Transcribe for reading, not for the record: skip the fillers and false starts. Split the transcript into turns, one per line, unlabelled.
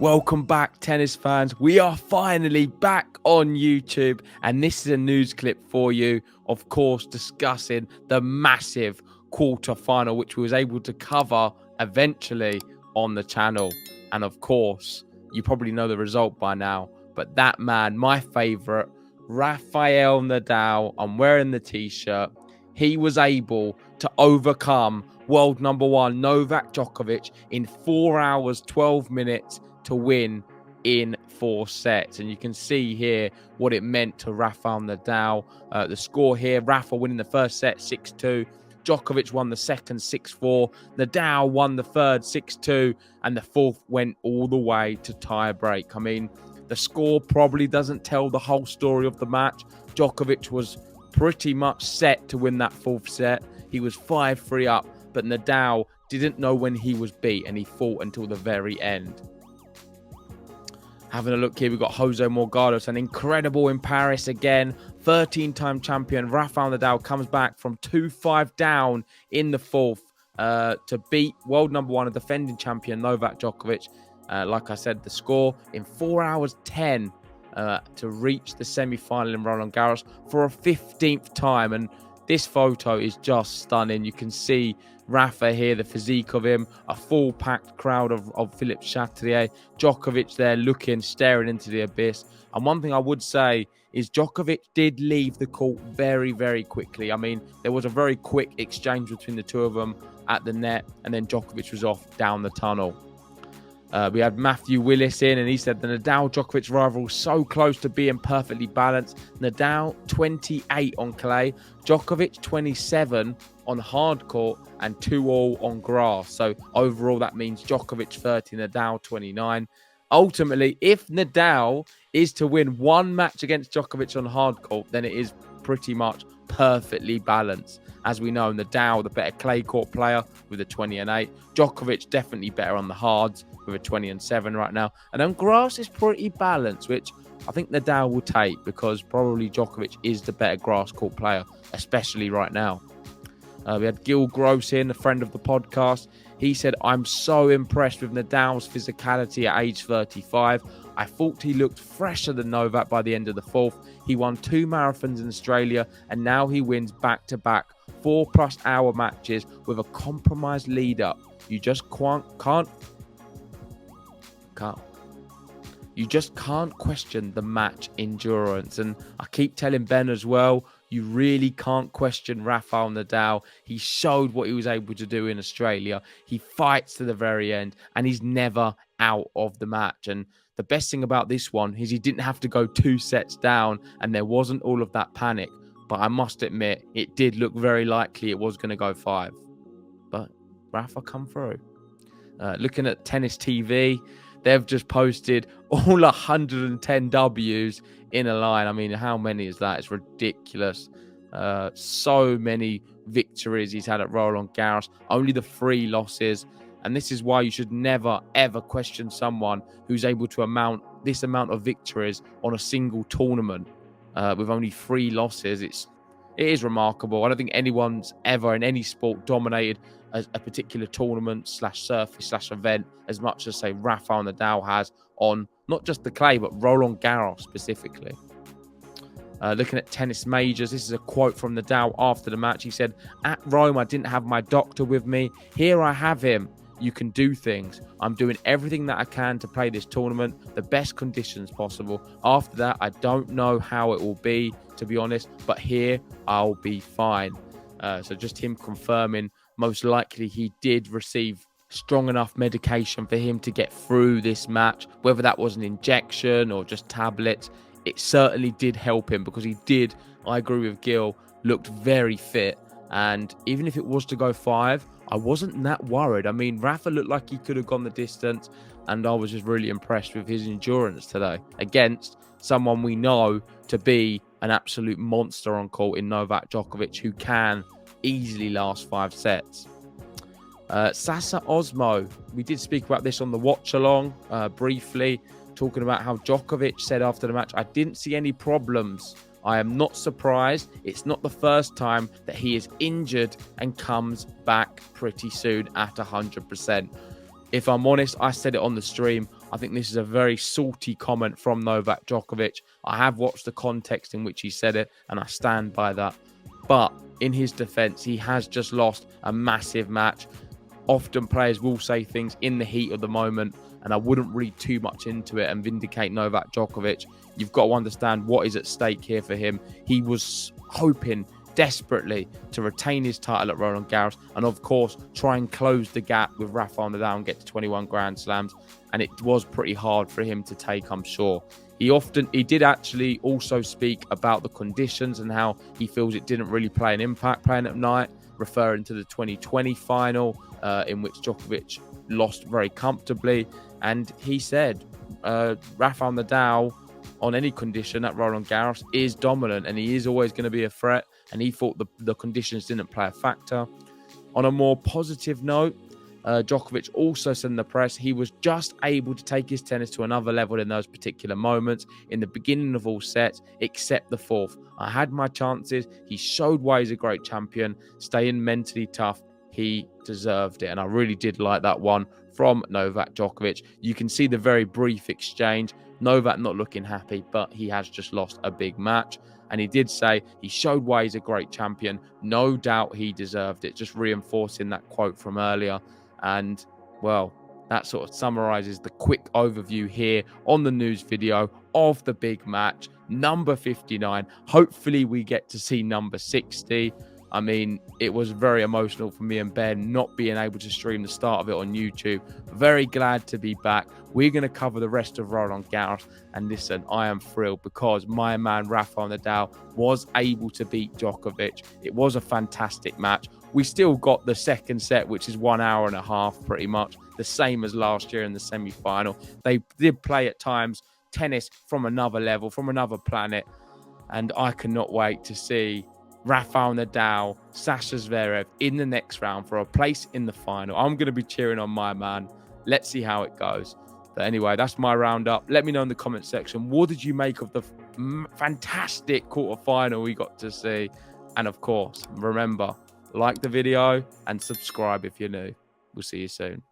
Welcome back, tennis fans. We are finally back on YouTube, and this is a news clip for you, of course, discussing the massive quarter-final, which we was able to cover eventually on the channel. And of course, you probably know the result by now, but that man, my favorite, Rafael Nadal, I'm wearing the t-shirt, he was able to overcome world number one Novak Djokovic in 4 hours, 12 minutes to win in 4 sets. And you can see here what it meant to Rafael Nadal. The score here, Rafa winning the first set 6-2. Djokovic won the second 6-4. Nadal won the third 6-2. And the fourth went all the way to tie break. I mean, the score probably doesn't tell the whole story of the match. Djokovic was pretty much set to win that fourth set. He was 5-3 up, but Nadal didn't know when he was beat, and he fought until the very end. Having a look here, we've got Jose Morgados, an incredible in Paris again. 13-time champion Rafael Nadal comes back from 2-5 down in the fourth to beat world number one and defending champion Novak Djokovic. Like I said, the score in 4 hours 10 to reach the semi-final in Roland Garros for a 15th time. And this photo is just stunning. You can see Rafa here, the physique of him, a full packed crowd of Philippe Chatrier, Djokovic there looking, staring into the abyss. And one thing I would say is Djokovic did leave the court very, very quickly. I mean, there was a very quick exchange between the two of them at the net, and then Djokovic was off down the tunnel. We had Matthew Willis in, and he said the Nadal-Djokovic rivalry was so close to being perfectly balanced. Nadal 28 on clay, Djokovic 27 on hard court, and 2-all on grass. So overall, that means Djokovic 30, Nadal 29. Ultimately, if Nadal is to win one match against Djokovic on hard court, then it is pretty much perfectly balanced. As we know, Nadal, the better clay court player with a 20 and 8. Djokovic definitely better on the hards with a 20 and 7 right now. And on grass is pretty balanced, which I think Nadal will take because probably Djokovic is the better grass court player, especially right now. We had Gil Gross in, a friend of the podcast. He said, I'm so impressed with Nadal's physicality at age 35. I thought he looked fresher than Novak by the end of the fourth. He won 2 marathons in Australia, and now he wins back-to-back 4+ hour matches with a compromised lead-up. You just can't question the match endurance. And I keep telling Ben as well, you really can't question Rafael Nadal. He showed what he was able to do in Australia. He fights to the very end, and he's never out of the match. And the best thing about this one is he didn't have to go 2 sets down, and there wasn't all of that panic. But I must admit, it did look very likely it was going to go 5. But Rafa come through. Looking at Tennis TV, they've just posted all 110 W's in a line. I mean, how many is that? It's ridiculous. So many victories he's had at Roland Garros. Only the 3 losses. And this is why you should never, ever question someone who's able to amount this amount of victories on a single tournament with only 3 losses. It is remarkable. I don't think anyone's ever in any sport dominated a particular tournament /surface /event as much as, say, Rafael Nadal has on not just the clay, but Roland Garros specifically. Looking at tennis majors, this is a quote from Nadal after the match. He said, "At Rome, I didn't have my doctor with me. Here I have him. You can do things. I'm doing everything that I can to play this tournament, the best conditions possible. After that, I don't know how it will be, to be honest, but here I'll be fine." So just him confirming most likely he did receive strong enough medication for him to get through this match, whether that was an injection or just tablets. It certainly did help him because he did, I agree with Gil, looked very fit. And even if it was to go 5, I wasn't that worried. I mean, Rafa looked like he could have gone the distance, and I was just really impressed with his endurance today against someone we know to be an absolute monster on court in Novak Djokovic, who can easily last 5 sets. Sasa Osmo, we did speak about this on the watch along briefly, talking about how Djokovic said after the match, "I didn't see any problems. I am not surprised. It's not the first time that he is injured and comes back pretty soon at 100%. If I'm honest, I said it on the stream. I think this is a very salty comment from Novak Djokovic. I have watched the context in which he said it, and I stand by that. But in his defense, he has just lost a massive match. Often players will say things in the heat of the moment, and I wouldn't read too much into it and vindicate Novak Djokovic. You've got to understand what is at stake here for him. He was hoping desperately to retain his title at Roland Garros and, of course, try and close the gap with Rafael Nadal and get to 21 Grand Slams. And it was pretty hard for him to take, I'm sure. He did actually also speak about the conditions and how he feels it didn't really play an impact playing at night, referring to the 2020 final in which Djokovic lost very comfortably. And he said Rafael Nadal, on any condition at Roland Garros, is dominant and he is always going to be a threat. And he thought the conditions didn't play a factor. On a more positive note, Djokovic also said in the press he was just able to take his tennis to another level in those particular moments in the beginning of all sets, except the fourth. I had my chances. He showed why he's a great champion, staying mentally tough. He deserved it. And I really did like that one from Novak Djokovic. You can see the very brief exchange. Novak not looking happy, but he has just lost a big match. And he did say he showed why he's a great champion. No doubt he deserved it. Just reinforcing that quote from earlier. And, well, that sort of summarizes the quick overview here on the news video of the big match, number 59. Hopefully we get to see number 60. I mean, it was very emotional for me and Ben not being able to stream the start of it on YouTube. Very glad to be back. We're going to cover the rest of Roland Garros. And listen, I am thrilled because my man Rafael Nadal was able to beat Djokovic. It was a fantastic match. We still got the second set, which is 1 hour and a half, pretty much the same as last year in the semi-final. They did play at times tennis from another level, from another planet. And I cannot wait to see Rafael Nadal, Sasha Zverev in the next round for a place in the final. I'm going to be cheering on my man. Let's see how it goes. But anyway, that's my roundup. Let me know in the comment section, what did you make of the fantastic quarterfinal we got to see? And of course, remember, like the video and subscribe if you're new. We'll see you soon.